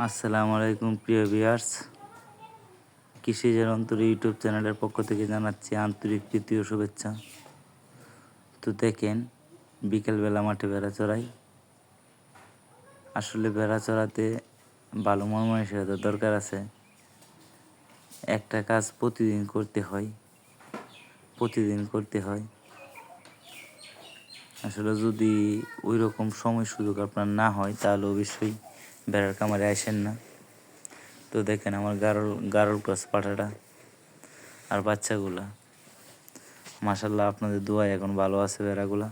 আসসালামু আলাইকুম প্রিয় ভিউয়ার্স, কৃষিজের অন্তর ইউটিউব চ্যানেলের পক্ষ থেকে জানাচ্ছি আন্তরিক প্রীতি ও শুভেচ্ছা। তো দেখেন, বিকেলবেলা মাঠে ভেড়া চড়াই। আসলে ভেড়া চড়াতে ভালো মন মানসিকতার দরকার আছে। একটা কাজ প্রতিদিন করতে হয়। আসলে যদি ওই রকম সময় সুযোগ আপনার না হয় তাহলে অবশ্যই ভেড়ার খামারে আসেন না। তো দেখেন আমার গারল ক্রস পাঠাটা আর বাচ্চাগুলা, মাশাল্লাহ আপনাদের দোয়ায় এখন ভালো আছে ভেড়াগুলা।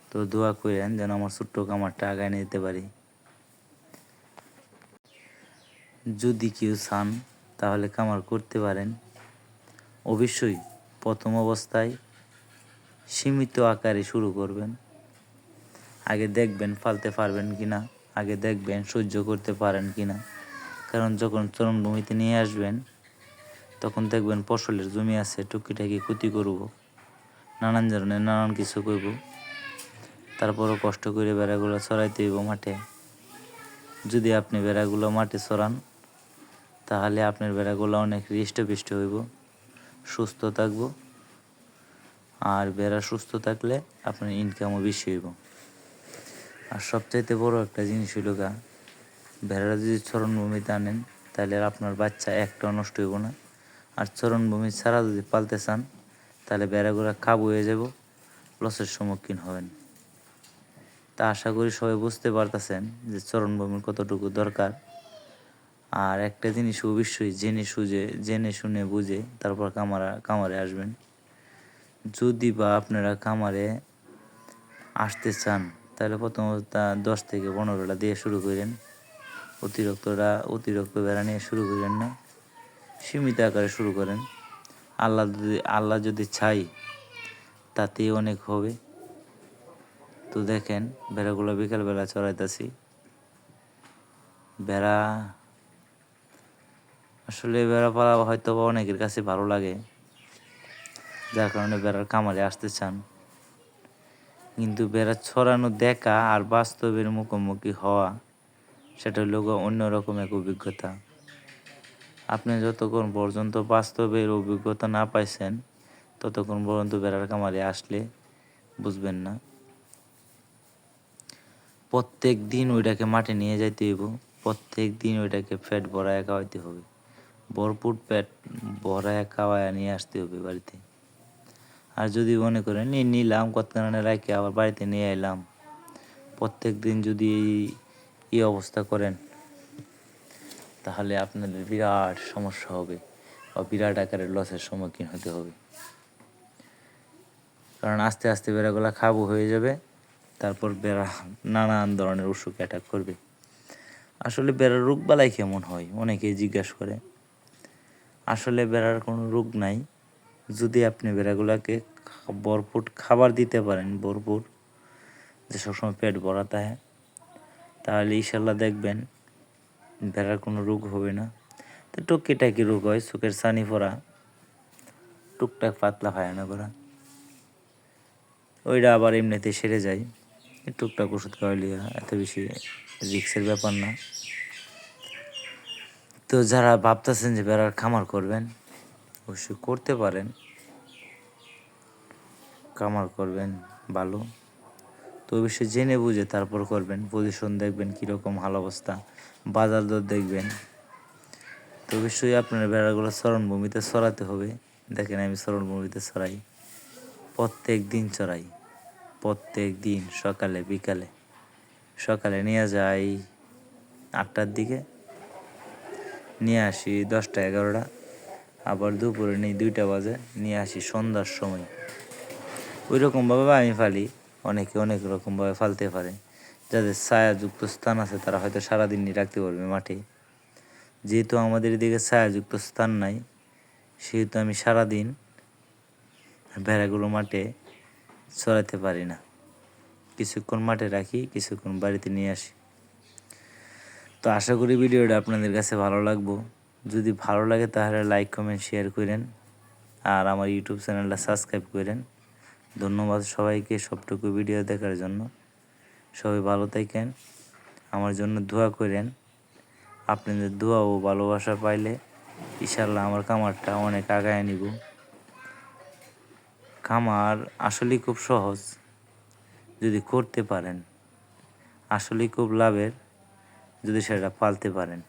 তো দোয়া করেন যেন আমার ছোট্ট খামারটা আগায় নিতে পারি। যদি কেউ চান তাহলে খামার করতে পারেন। অবশ্যই প্রথম অবস্থায় সীমিত আকারে শুরু করবেন। আগে দেখবেন পালতে পারবেন কিনা, আগে দেখবেন সহ্য করতে পারেন কিনা। কারণ যখন চরণভূমিতে নিয়ে আসবেন তখন দেখবেন ফসলের জমি আছে, টুকিটাকি ক্ষতি করব, নানান ধরনের নানান কিছু করব। তারপরও কষ্ট করে বেড়াগুলো চড়াইতে হইব মাঠে। যদি আপনি বেড়াগুলো মাঠে চড়ান তাহলে আপনার বেড়াগুলো অনেক হৃষ্টপুষ্ট হইব, সুস্থ থাকবো। আর বেড়া সুস্থ থাকলে আপনার ইনকামও বেশি হইব। আর সবচাইতে বড় একটা জিনিস হইল ভেড়া যদি চরণভূমিতে আনেন তাহলে আপনার বাচ্চা একটাও নষ্ট হইব না। আর চরণভূমি ছাড়া যদি পালতে চান তাহলে বেড়াগুলো কাবু হয়ে যাব, লসের সম্মুখীন হবেন। তা আশা করি সবাই বুঝতে পারতেছেন যে চরণভূমির কতটুকু দরকার। আর একটা জিনিস অবশ্যই জেনে শুনে বুঝে তারপর খামারে আসবেন। যদি বা আপনারা খামারে আসতে চান তাহলে প্রথমত 10 থেকে 15টা দিয়ে শুরু করেন। অতিরিক্ত বেড়া নিয়ে শুরু করেন না, সীমিত আকারে শুরু করেন। আল্লাহ যদি চাই তাতেই অনেক হবে। তো দেখেন ভেড়াগুলো বিকালবেলা চড়াইতেছি। আসলে বেড়া পালা হয়তো বা অনেকের কাছে ভালো লাগে, যার কারণে বেড়ার খামারে আসতে চান। কিন্তু বেড়া ছড়ানো দেখা আর বাস্তবের মুখোমুখি হওয়া সেটা হলো অন্যরকম এক অভিজ্ঞতা। আপনি যতক্ষণ পর্যন্ত বাস্তবের অভিজ্ঞতা না পাইছেন ততক্ষণ পর্যন্ত বেড়ার খামারে আসলে বুঝবেন না। প্রত্যেক দিন ওইটাকে মাঠে নিয়ে যাইতে হইব, প্রত্যেক দিন ওইটাকে পেট ভরায় খাওয়াইতে হবে, ভরপুর পেট ভরায় খাওয়ায় নিয়ে আসতে হবে বাড়িতে। আর যদি মনে করেন নিলাম কতক্ষণে রাখি আবার বাড়িতে নিয়ে এলাম, প্রত্যেক দিন যদি এই অবস্থা করেন তাহলে আপনাদের বিরাট সমস্যা হবে বা বিরাট আকারের লসের সম্মুখীন হতে হবে। কারণ আস্তে আস্তে বেড়াগুলা কাবু হয়ে যাবে, তারপর বেড়া নানান ধরনের অসুখ অ্যাটাক করবে। আসলে বেড়ার রোগ বালাই কেমন হয় অনেকেই জিজ্ঞাসা করে। আসলে বেড়ার কোনো রোগ নাই, যদি আপনি বেড়াগুলাকে ভরপুর খাবার দিতে পারেন, ভরপুর যে সবসময় পেট ভরা থাকে, তাহলে ইনশাল্লাহ দেখবেন বেড়ার কোনো রোগ হবে না। তো টুকিটাকি রোগ হয়, চোখের ছানি পড়া, টুকটাক পাতলা পায়খানা করা, ওইটা আবার এমনিতে সেরে যায়। টুকটাক ওষুধ খাওয়াইলে এত বেশি রিক্সের ব্যাপার না। তো যারা ভাবতেছেন যে বেড়ার খামার করবেন অবশ্যই করতে পারেন, খামার করবেন ভালো। তো অবশ্যই জেনে বুঝে তারপর করবেন। পজিশন দেখবেন কীরকম হাল অবস্থা, বাজার দর দেখবেন। তো অবশ্যই আপনার বেড়াগুলো চরণভূমিতে চড়াতে হবে। দেখেন আমি চরণভূমিতে চড়াই, প্রত্যেক দিন চড়াই, প্রত্যেক দিন সকালে বিকালে। সকালে নিয়ে যাই 8টার দিকে, নিয়ে আসি 10টা 11টা, আবার দুপুরে নিই 2টা বাজে, নিয়ে আসি সন্ধ্যার সময়। ওই রকমভাবে আমি ফালি, অনেকে অনেক রকমভাবে ফালতে পারে। যাদের ছায়াযুক্ত স্থান আছে তারা হয়তো সারাদিনই রাখতে পারবে মাঠে। যেহেতু আমাদের এদিকে ছায়াযুক্ত স্থান নাই, সেহেতু আমি সারাদিন ভেড়াগুলো মাঠে চড়াতে পারি না। কিছুক্ষণ মাঠে রাখি, কিছুক্ষণ বাড়িতে নিয়ে আসি। তো আশা করি ভিডিওটা আপনাদের কাছে ভালো লাগবো। যদি ভালো লাগে তাহলে লাইক কমেন্ট শেয়ার করেন আর আমার ইউটিউব চ্যানেলটা সাবস্ক্রাইব করেন। ধন্যবাদ সবাইকে সবটুকু ভিডিও দেখার জন্য। সবাই ভালো থাকেন, আমার জন্য দোয়া করেন। আপনাদের দোয়া ও ভালোবাসা পাইলে ইনশাল্লাহ আমার খামারটা অনেক আগায় নিব। খামার আসলেই খুব সহজ, যদি করতে পারেন আসলেই খুব লাভের, যদি সেটা পালতে পারেন।